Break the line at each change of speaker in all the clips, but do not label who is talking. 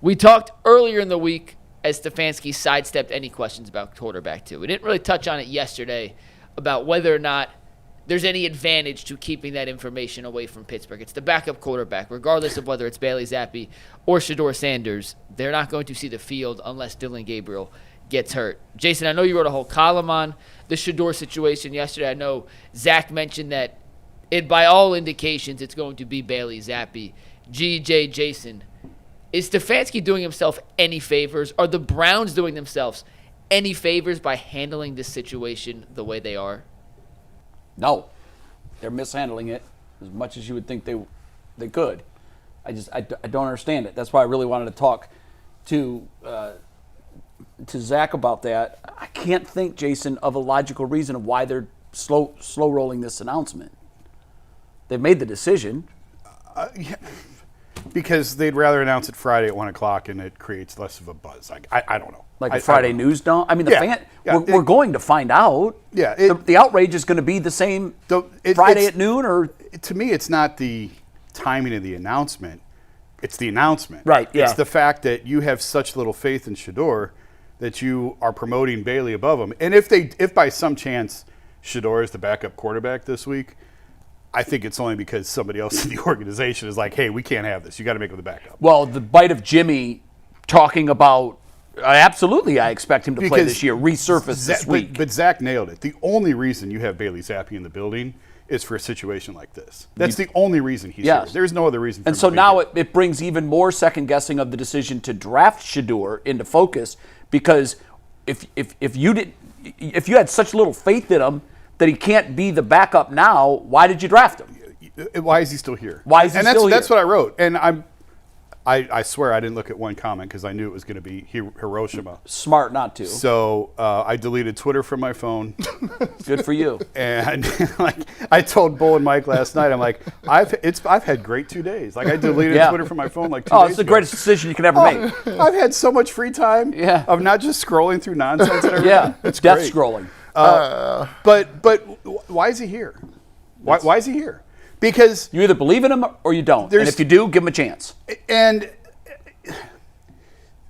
We talked earlier in the week as Stefanski sidestepped any questions about quarterback too. We didn't really touch on it yesterday about whether or not there's any advantage to keeping that information away from Pittsburgh. It's the backup quarterback, regardless of whether it's Bailey Zappi or Shedeur Sanders. They're not going to see the field unless Dillon Gabriel gets hurt. Jason, I know you wrote a whole column on the Shedeur situation yesterday. I know Zach mentioned that by all indications it's going to be Bailey Zappi. GJ, Jason, is Stefanski doing himself any favors? Are the Browns doing themselves any favors by handling this situation the way they are?
No. They're mishandling it as much as you would think they could. I don't understand it. That's why I really wanted to talk to Zach about that. I can't think, Jason, of a logical reason of why they're slow rolling this announcement. They've made the decision.
Yeah. Because they'd rather announce it Friday at 1 o'clock and it creates less of a buzz. I don't know.
Like a Friday news don't? I mean, we're going to find out.
Yeah.
The outrage is going to be the same Friday at noon? Or
to me, it's not the timing of the announcement. It's the announcement.
Right, yeah.
It's the fact that you have such little faith in Shedeur that you are promoting Bailey above him. And if by some chance Shedeur is the backup quarterback this week, I think it's only because somebody else in the organization is like, hey, we can't have this. You got to make him the backup.
Well, the bite of Jimmy talking about, absolutely, I expect him to play this year, resurface this week.
But Zach nailed it. The only reason you have Bailey Zappi in the building is for a situation like this. That's the only reason he's here. There's no other reason for him
And so
to be
now
here.
it brings even more second guessing of the decision to draft Shedeur into focus, because if you had such little faith in him that he can't be the backup now, why did you draft him?
Why is he still here?
Why is he still here?
That's what I wrote. And I swear I didn't look at one comment because I knew it was going to be Hiroshima.
Smart not to.
So I deleted Twitter from my phone.
Good for you.
And I told Bull and Mike last night, I'm like, I've had great 2 days. Like I deleted Twitter from my phone like 2 days ago.
Oh, it's the greatest decision you can ever make.
I've had so much free time of not just scrolling through nonsense and everything.
Yeah,
it's
death
great.
scrolling.
But why is he here? Why is he here? Because
you either believe in him or you don't. And if you do, give him a chance.
And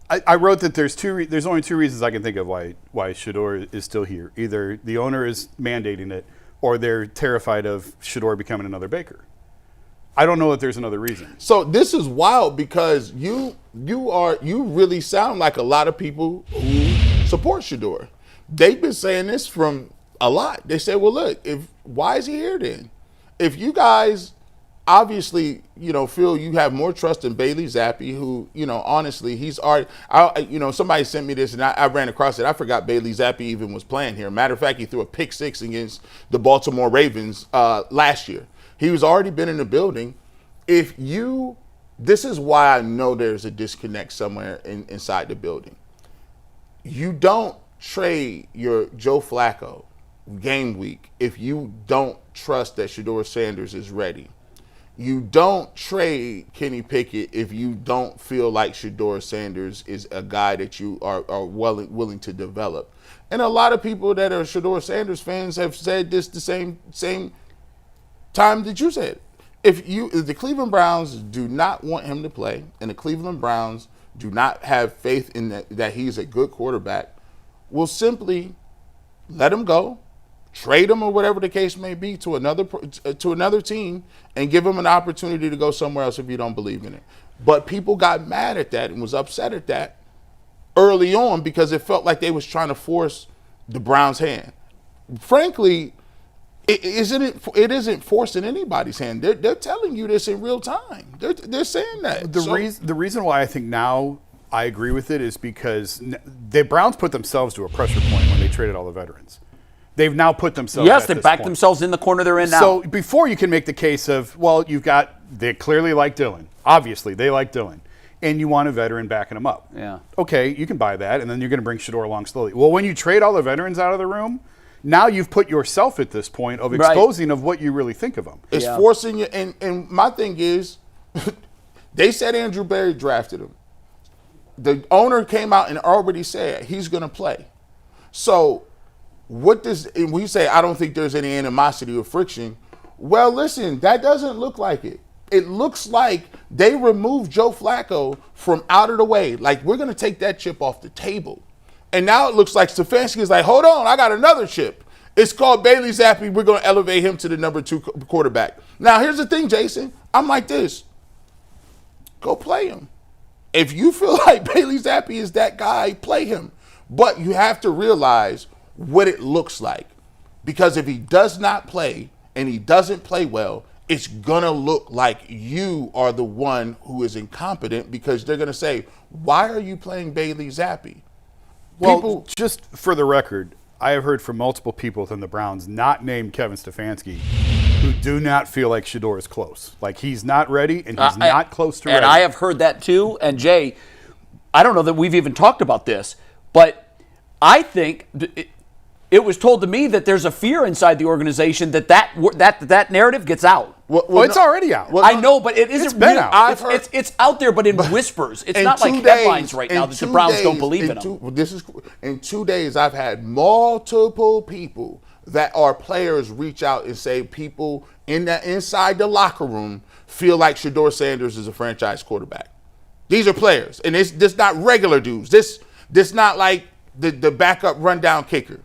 I wrote that there's only two reasons I can think of why Shedeur is still here. Either the owner is mandating it, or they're terrified of Shedeur becoming another Baker. I don't know that there's another reason.
So this is wild because you really sound like a lot of people who support Shedeur. They've been saying this from a lot. They say, well, look, why is he here then? If you guys obviously, feel you have more trust in Bailey Zappi, who, honestly, he's already, somebody sent me this and I ran across it. I forgot Bailey Zappi even was playing here. Matter of fact, he threw a pick six against the Baltimore Ravens last year. He was already been in the building. This is why I know there's a disconnect somewhere inside the building. You don't trade your Joe Flacco game week if you don't trust that Shadur Sanders is ready. You don't trade Kenny Pickett if you don't feel like Shadur Sanders is a guy that you are willing to develop. And a lot of people that are Shadur Sanders fans have said this the same time that you said. If the Cleveland Browns do not want him to play, and the Cleveland Browns do not have faith in that he's a good quarterback, we'll simply let him go, trade him or whatever the case may be to another team, and give him an opportunity to go somewhere else if you don't believe in it. But people got mad at that and was upset at that early on because it felt like they was trying to force the Browns' hand. Frankly, it isn't forcing anybody's hand. They're telling you this in real time. They're saying that.
The reason why I think now I agree with it is because the Browns put themselves to a pressure point when they traded all the veterans. They've now put themselves.
Yes, they backed themselves in the corner they're in now.
So before you can make the case of, well, they clearly like Dillon. Obviously, they like Dillon. And you want a veteran backing them up.
Yeah.
Okay, you can buy that, and then you're going to bring Shedeur along slowly. Well, when you trade all the veterans out of the room, now you've put yourself at this point of exposing of what you really think of them.
It's forcing you. And my thing is, they said Andrew Berry drafted him. The owner came out and already said he's going to play. So when you say, I don't think there's any animosity or friction, well, listen, that doesn't look like it. it looks like they removed Joe Flacco from out of the way. Like, we're going to take that chip off the table. And now it looks like Stefanski is like, hold on, I got another chip. It's called Bailey Zappi. We're going to elevate him to the number 2 quarterback. Now, here's the thing, Jason. I'm like this. Go play him. If you feel like Bailey Zappi is that guy, play him. But you have to realize what it looks like. Because if he does not play and he doesn't play well, it's going to look like you are the one who is incompetent, because they're going to say, why are you playing Bailey Zappi?
Well, just for the record, I have heard from multiple people within the Browns, not named Kevin Stefanski, who do not feel like Shedeur is close. Like, he's not ready, and he's not close to ready.
And I have heard that too. And Jay, I don't know that we've even talked about this, but I think it was told to me that there's a fear inside the organization that narrative gets out.
Well, it's already out.
I know, but it isn't
been
real.
out.
It's out there, but in whispers. It's not like headlines right now that the Browns don't believe in them.
In 2 days, I've had multiple people that are players reach out and say people inside the locker room feel like Shadur Sanders is a franchise quarterback. These are players, and it's not regular dudes. This not like the backup rundown kicker.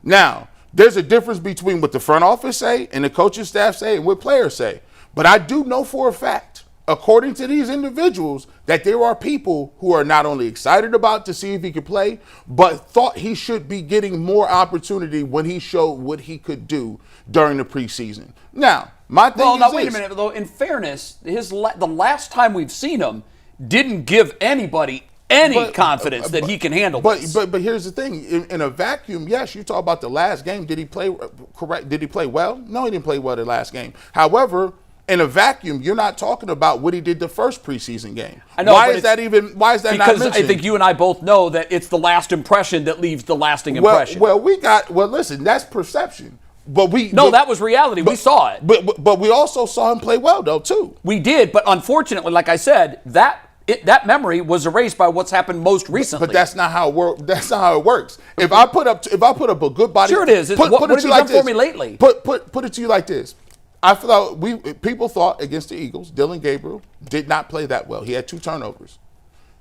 Now, there's a difference between what the front office say and the coaching staff say and what players say. But I do know for a fact, according to these individuals, that there are people who are not only excited about to see if he could play, but thought he should be getting more opportunity when he showed what he could do during the preseason. Now, my thing is
wait a minute, though. In fairness, the last time we've seen him didn't give anybody any confidence that he can handle this.
But here's the thing. In a vacuum, yes, you talk about the last game. Did he play correct? Did he play well? No, he didn't play well the last game. However, in a vacuum, you're not talking about what he did the first preseason game.
I know,
why is that not mentioned?
Because I think you and I both know that it's the last impression that leaves the lasting impression.
Well, listen, that's perception.
That was reality. We saw it.
But we also saw him play well, though, too.
We did, but unfortunately, like I said, that memory was erased by what's happened most recently.
But that's not how it works. If I put up a good body,
sure it is. What have you done for me lately?
Put it to you like this. I thought people thought against the Eagles, Dillon Gabriel did not play that well. He had 2 turnovers.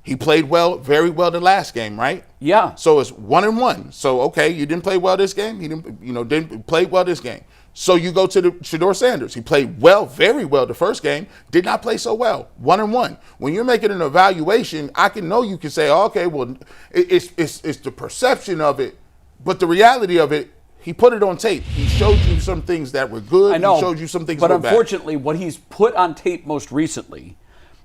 He played very well the last game, right?
Yeah.
So it's 1-1. So okay, you didn't play well this game. He didn't play well this game. So you go to the Shedeur Sanders. He played very well the first game. Did not play so well. 1-1. When you're making an evaluation, you can say, okay, well, it's the perception of it, but the reality of it, he put it on tape. He showed you some things that were good.
I know.
He showed you some things that were bad.
But unfortunately, what he's put on tape most recently,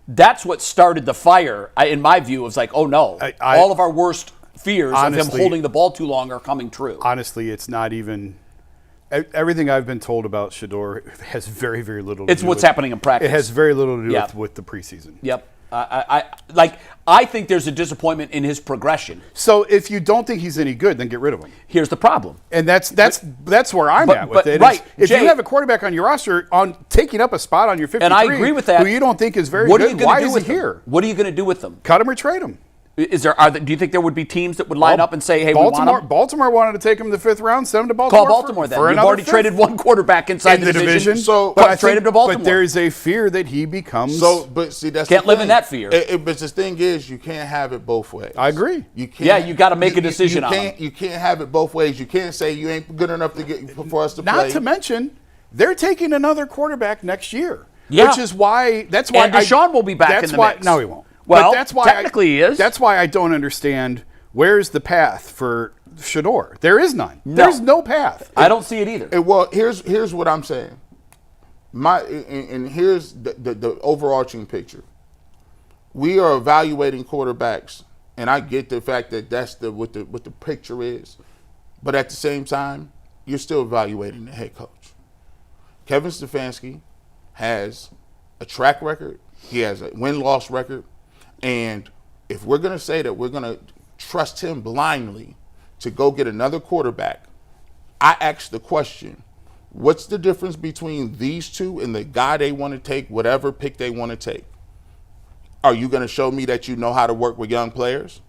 that's what started the fire, in my view. It was like, oh no, all of our worst fears of him holding the ball too long are coming true.
Honestly, it's not even. Everything I've been told about Shedeur has very, very little to do with.
It's what's happening in practice.
It has very little to do with the preseason.
Yep. I think there's a disappointment in his progression.
So if you don't think he's any good, then get rid of him.
Here's the problem.
And that's where I'm at with it.
Right.
If
Jay,
you have a quarterback on your roster on taking up a spot on your 53,
and I agree with that,
who you don't think is very good, why is he here?
What are you going to do with them?
Cut him or trade him.
Do you think there would be teams that would line up and say, hey, we want him?
Baltimore wanted to take him in the 5th round, send him to Baltimore.
Call Baltimore then. You've already
5th.
traded one quarterback inside the division.
But
trade him to Baltimore.
But there's a fear that he becomes.
But see, that's
can't live in that fear.
But the thing is, you can't have it both ways.
I agree.
You can't.
You got to make a decision on it.
You can't have it both ways. You can't say you ain't good enough for us to play.
Not to mention, they're taking another quarterback next year.
Yeah.
Which is why. That's why.
And Deshaun will be back in the mix.
No, he won't.
Well,
but that's why
technically he is.
That's why I don't understand where's the path for Shedeur. There is none.
No.
There's no path.
I don't see it either.
Well, here's what I'm saying. Here's the overarching picture. We are evaluating quarterbacks, and I get the fact that that's what the picture is, but at the same time, you're still evaluating the head coach. Kevin Stefanski has a track record. He has a win-loss record. And if we're going to say that we're going to trust him blindly to go get another quarterback, I ask the question, what's the difference between these two and the guy they want to take, whatever pick they want to take? Are you going to show me that you know how to work with young players?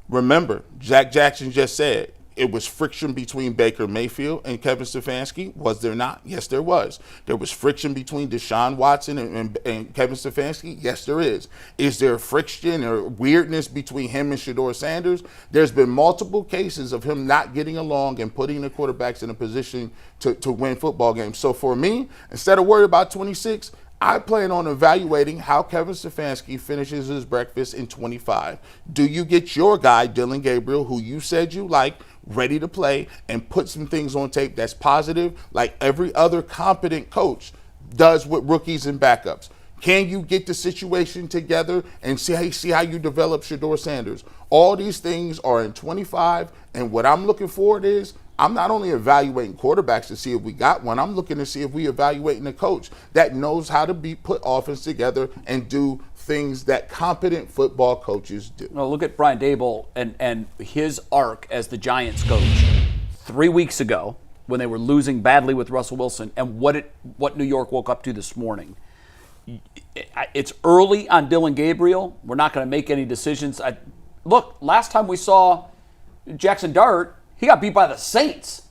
Remember, Jack Jackson just said, it was friction between Baker Mayfield and Kevin Stefanski. Was there not? Yes, there was. There was friction between Deshaun Watson and Kevin Stefanski. Yes, there is. Is there friction or weirdness between him and Shedeur Sanders? There's been multiple cases of him not getting along and putting the quarterbacks in a position to win football games. So for me, instead of worried about 26, I plan on evaluating how Kevin Stefanski finishes his breakfast in 25. Do you get your guy, Dillon Gabriel, who you said you like, ready to play and put some things on tape that's positive, like every other competent coach does with rookies and backups? Can you get the situation together and see how you develop Shadur Sanders? All these things are in 25, and what I'm looking for is I'm not only evaluating quarterbacks to see if we got one, I'm looking to see if we evaluating a coach that knows how to put offense together and do things that competent football coaches do.
Well, look at Brian Daboll and his arc as the Giants coach 3 weeks ago when they were losing badly with Russell Wilson, and what New York woke up to this morning. It's early on Dillon Gabriel. We're not going to make any decisions. Look, last time we saw Jackson Dart, he got beat by the Saints,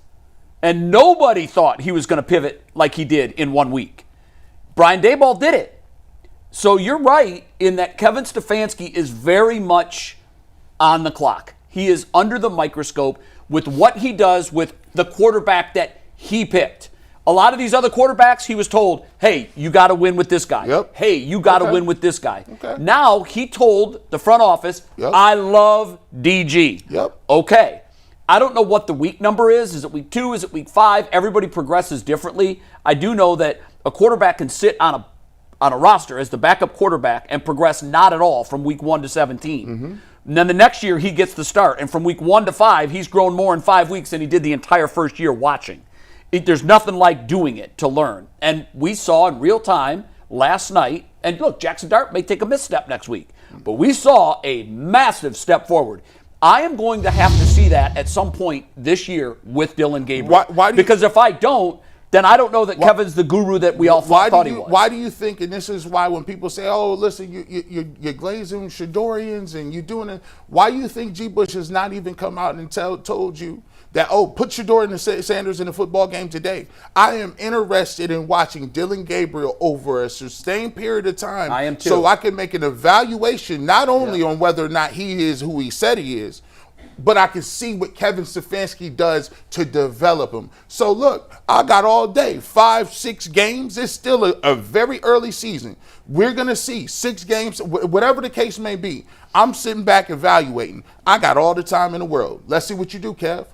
and nobody thought he was going to pivot like he did in 1 week. Brian Daboll did it. So you're right in that Kevin Stefanski is very much on the clock. He is under the microscope with what he does with the quarterback that he picked. A lot of these other quarterbacks, he was told, hey, you got to win with this guy.
Yep.
Hey, you got to win with this guy.
Okay.
Now he told the front office, I love DG.
Yep.
Okay. I don't know what the week number is. Is it week 2? Is it week 5? Everybody progresses differently. I do know that a quarterback can sit on a roster as the backup quarterback and progress not at all from week 1 to 17. Mm-hmm. And then the next year he gets the start. And from week 1 to 5, he's grown more in 5 weeks than he did the entire first year watching. There's nothing like doing it to learn. And we saw in real time last night, and look, Jackson Dart may take a misstep next week, but we saw a massive step forward. I am going to have to see that at some point this year with Dillon Gabriel. Because if I don't, then I don't know that Kevin's the guru that we all thought he was.
Why do you think, and this is why when people say, oh, listen, you're glazing Shedorians and you're doing it, why do you think G. Bush has not even come out and told you that, put Shedeur and Sanders in a football game today? I am interested in watching Dillon Gabriel over a sustained period of time.
I am too.
So I can make an evaluation not only on whether or not he is who he said he is, but I can see what Kevin Stefanski does to develop him. So look, I got all day, 5-6 games. It's still a very early season. We're going to see 6 games, whatever the case may be. I'm sitting back evaluating. I got all the time in the world. Let's see what you do, Kev.